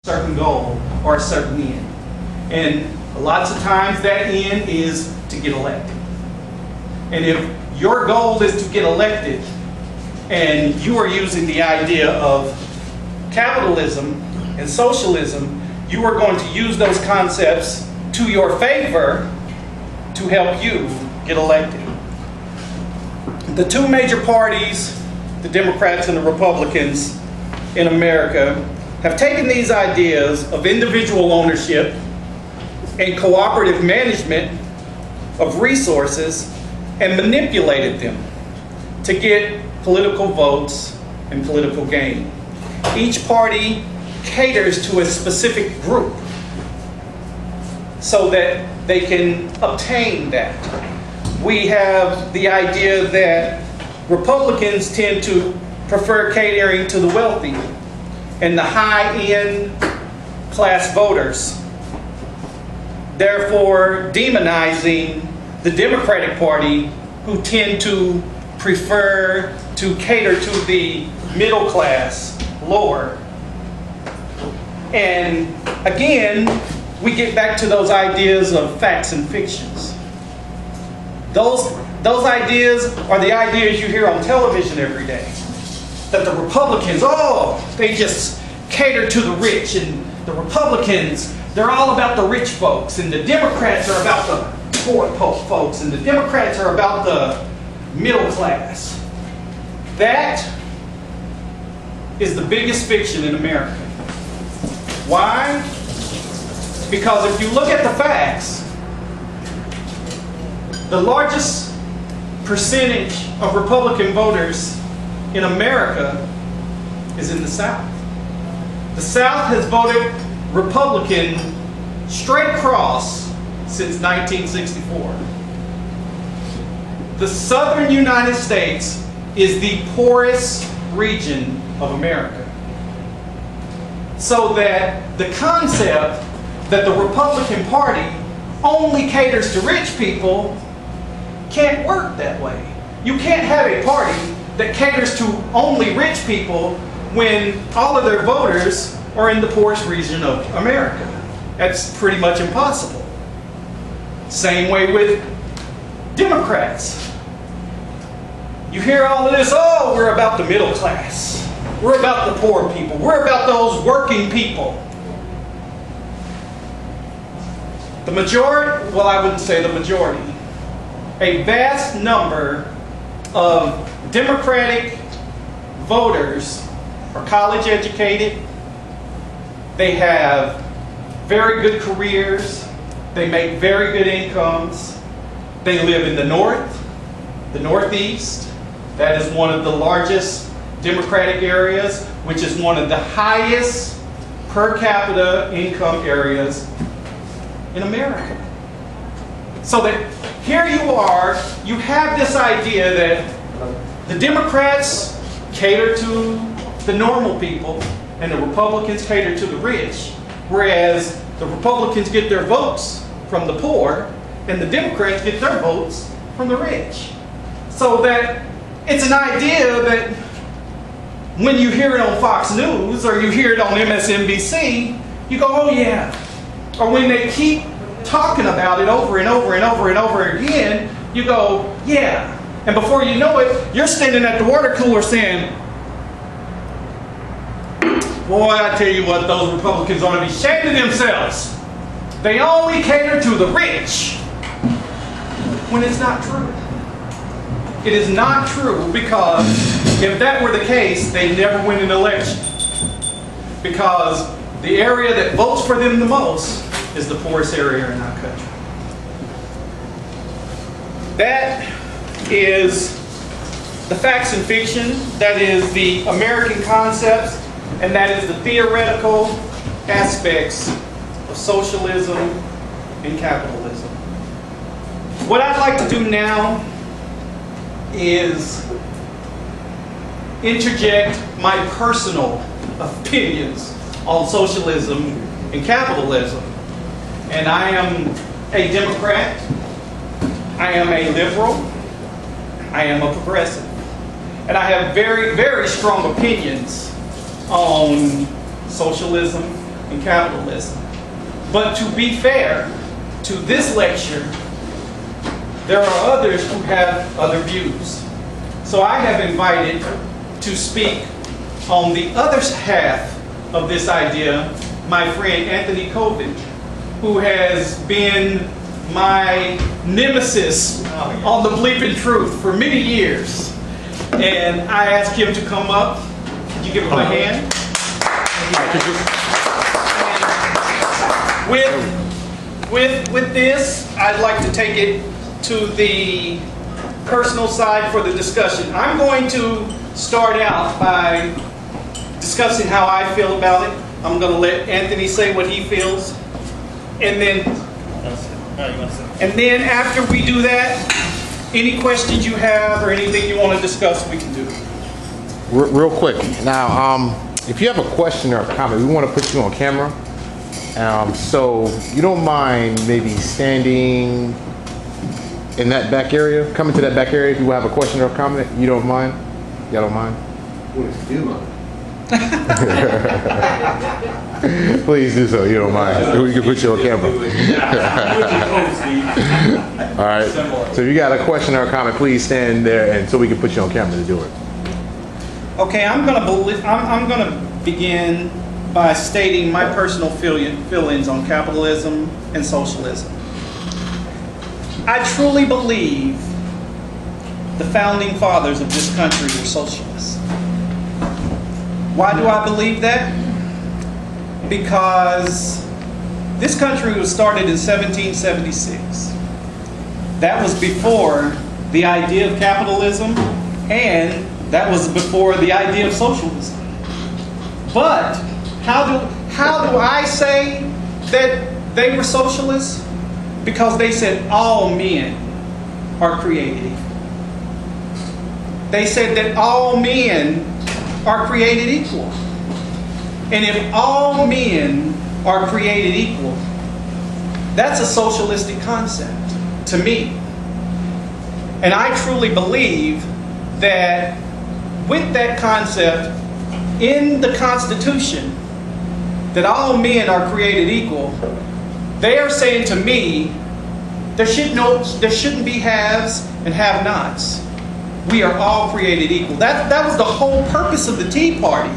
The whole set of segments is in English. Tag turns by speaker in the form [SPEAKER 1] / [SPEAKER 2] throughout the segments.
[SPEAKER 1] certain goal or a certain end. And lots of times that end is to get elected. And if your goal is to get elected and you are using the idea of capitalism and socialism, you are going to use those concepts to your favor to help you get elected. The two major parties, the Democrats and the Republicans in America, have taken these ideas of individual ownership and cooperative management of resources and manipulated them to get political votes and political gain. Each party caters to a specific group so that they can obtain that. We have the idea that Republicans tend to prefer catering to the wealthy and the high-end class voters, therefore demonizing the Democratic Party, who tend to prefer to cater to the middle class, lower. And again, we get back to those ideas of facts and fictions. Those ideas are the ideas you hear on television every day. That the Republicans, they just cater to the rich, and the Republicans, they're all about the rich folks, and the Democrats are about the poor folks, and the Democrats are about the middle class. That is the biggest fiction in America. Why? Because if you look at the facts, the largest percentage of Republican voters in America is in the South. The South has voted Republican straight across since 1964. The Southern United States is the poorest region of America. So that the concept that the Republican Party only caters to rich people can't work that way. You can't have a party that caters to only rich people when all of their voters are in the poorest region of America. That's pretty much impossible. Same way with Democrats. You hear all of this, we're about the middle class. We're about the poor people. We're about those working people. The majority, well, I wouldn't say the majority, a vast number of Democratic voters are college educated. They have very good careers. They make very good incomes. They live in the North, the Northeast. That is one of the largest Democratic areas, which is one of the highest per capita income areas in America. So that here you are, you have this idea that the Democrats cater to the normal people and the Republicans cater to the rich, whereas the Republicans get their votes from the poor and the Democrats get their votes from the rich. So that it's an idea that when you hear it on Fox News or you hear it on MSNBC, you go, oh yeah. Or when they keep talking about it over and over and over and over again, you go, yeah. And before you know it, you're standing at the water cooler saying, boy, I tell you what, those Republicans ought to be ashamed of themselves. They only cater to the rich. When it's not true. It is not true, because if that were the case, they'd never win an election. Because the area that votes for them the most is the poorest area in our country. That is the facts and fiction. That is the American concepts. And that is the theoretical aspects of socialism and capitalism. What I'd like to do now is interject my personal opinions on socialism and capitalism. And I am a Democrat, I am a liberal, I am a progressive. And I have very, very strong opinions on socialism, in capitalism. But to be fair to this lecture, there are others who have other views. So I have invited to speak on the other half of this idea my friend Anthony Colvin, who has been my nemesis on the Bleeping Truth for many years. And I asked him to come up. Could you give him a hand? With this, I'd like to take it to the personal side for the discussion. I'm going to start out by discussing how I feel about it. I'm going to let Anthony say what he feels. And then after we do that, any questions you have or anything you want to discuss, we can do.
[SPEAKER 2] Real quick. Now, if you have a question or a comment, we want to put you on camera. So you don't mind maybe standing in that back area, coming to that back area if you have a question or a comment? You don't mind? Y'all don't mind?
[SPEAKER 3] What if you do mind?
[SPEAKER 2] Please do so, you don't mind. We can put you on camera. All right. So if you got a question or a comment, please stand there and so we can put you on camera to do it.
[SPEAKER 1] Okay, I'm gonna begin by stating my personal feelings on capitalism and socialism. I truly believe the founding fathers of this country were socialists. Why do I believe that? Because this country was started in 1776. That was before the idea of capitalism, and that was before the idea of socialism. But how do I say that they were socialists? Because they said all men are created equal. They said that all men are created equal. And if all men are created equal, that's a socialistic concept to me. And I truly believe that with that concept in the Constitution, that all men are created equal, they are saying to me, there shouldn't be haves and have-nots. We are all created equal. That was the whole purpose of the Tea Party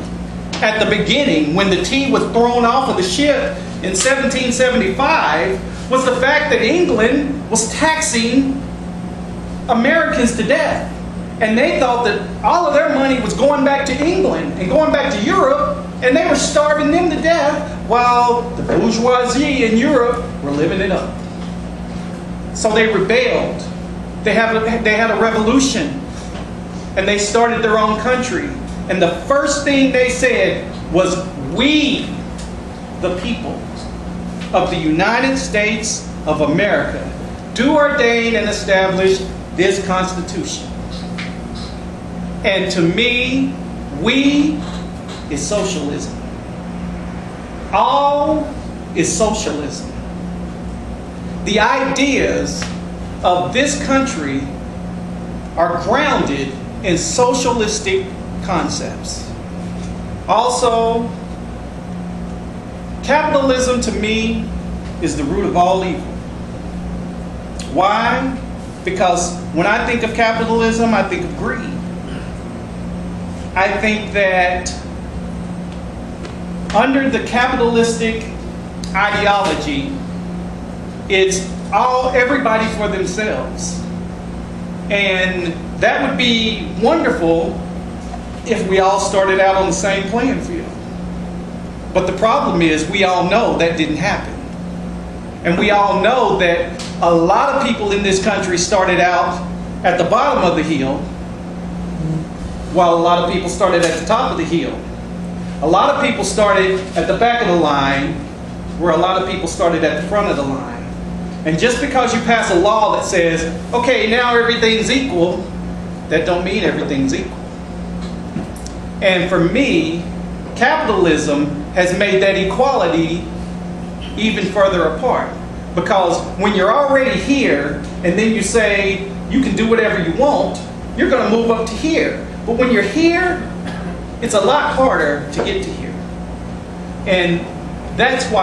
[SPEAKER 1] at the beginning, when the tea was thrown off of the ship in 1775, was the fact that England was taxing Americans to death. And they thought that all of their money was going back to England and going back to Europe, and they were starving them to death while the bourgeoisie in Europe were living it up. So they rebelled. They had a revolution, and they started their own country. And the first thing they said was, we, the people of the United States of America, do ordain and establish this Constitution. And to me, we is socialism. All is socialism. The ideas of this country are grounded in socialistic concepts. Also, capitalism to me is the root of all evil. Why? Because when I think of capitalism, I think of greed. I think that under the capitalistic ideology, it's everybody for themselves. And that would be wonderful if we all started out on the same playing field. But the problem is, we all know that didn't happen. And we all know that a lot of people in this country started out at the bottom of the hill, while a lot of people started at the top of the hill. A lot of people started at the back of the line, where a lot of people started at the front of the line. And just because you pass a law that says, okay, now everything's equal, that don't mean everything's equal. And for me, capitalism has made that equality even further apart. Because when you're already here, and then you say you can do whatever you want, you're going to move up to here. But when you're here, it's a lot harder to get to here. And That's why